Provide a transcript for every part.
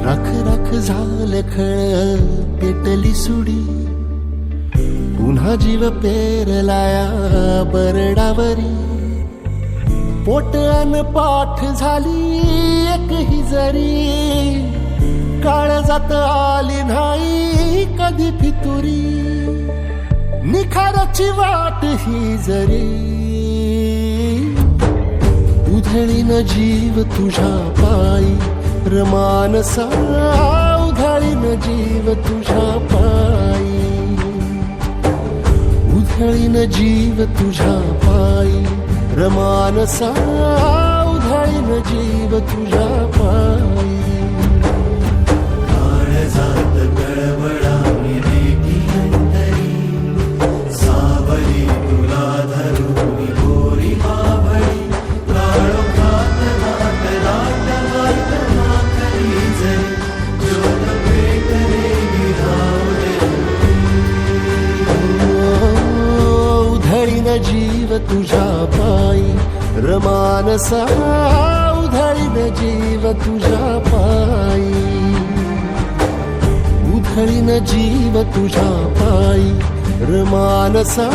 राख राख झालं खळ पेटली सुडी, पुन्हा जीव पेरलाया बरडावरी. पोट अन पाठ झाली एक ही जरी, काळजात आली नाही कधी फितुरी. निखाराची वाट ही जरी, उधळीन जीव तुझ्या पायी रमानसा. उधळीन जीव तुझ्या पायी, उधळीन जीव तुझ्या पायी रमानसा. उधळीन जीव तुझ्या पायी. काळजात गडबडा रेगी अंतरी, सावली तुला धरून गोरी मावळी. काळोखात नाट नाट वाट माखली जरी, ज्योत पेटले विरावले. उधळीन जीव तुझ्या पायी रमानसा. उधळीन जीव तुझ्या पायी, उधळीन जीव तुझ्या पायी रमानसा.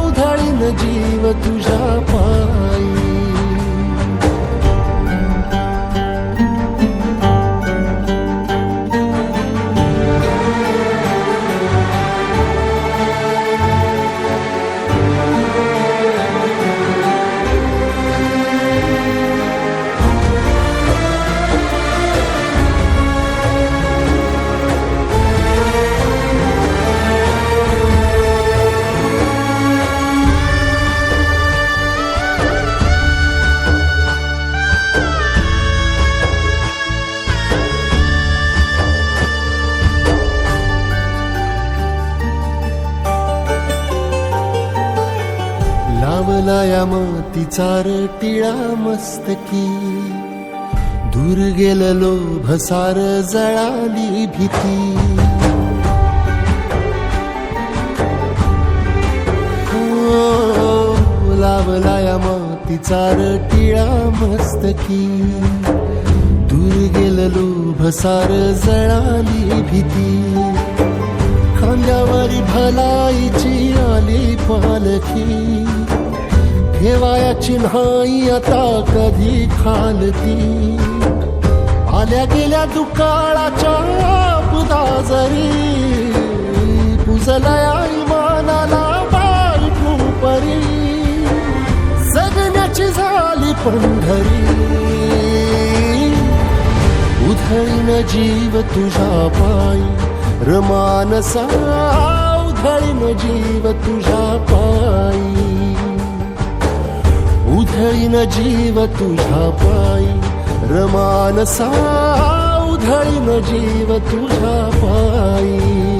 उधळीन जीव तुझ्या पायी. लावलाया मातीचा टिळा मस्तकी, दूर गेलं लोभ सार जळाली भीती. लावलाया मातीचा टिळा मस्तकी, दूर गेलं लोभ सार जळाली भीती. खांद्यावरी भलाईची आली पालखी, ठेवायाची नाही आता कधी खालती. आल्या गेल्या दुकाळाच्या आपदा जरी, पुजलाया इमानाला बायकू परी. जगण्याची झाली पंढरी, उधळीन जीव तुझ्या पायी रमानसा. उधळीन जीव तुझ्या पायी, उधळीन जीव तुझ्या पायी रमानसा. उधळीन जीव तुझ्या पायी.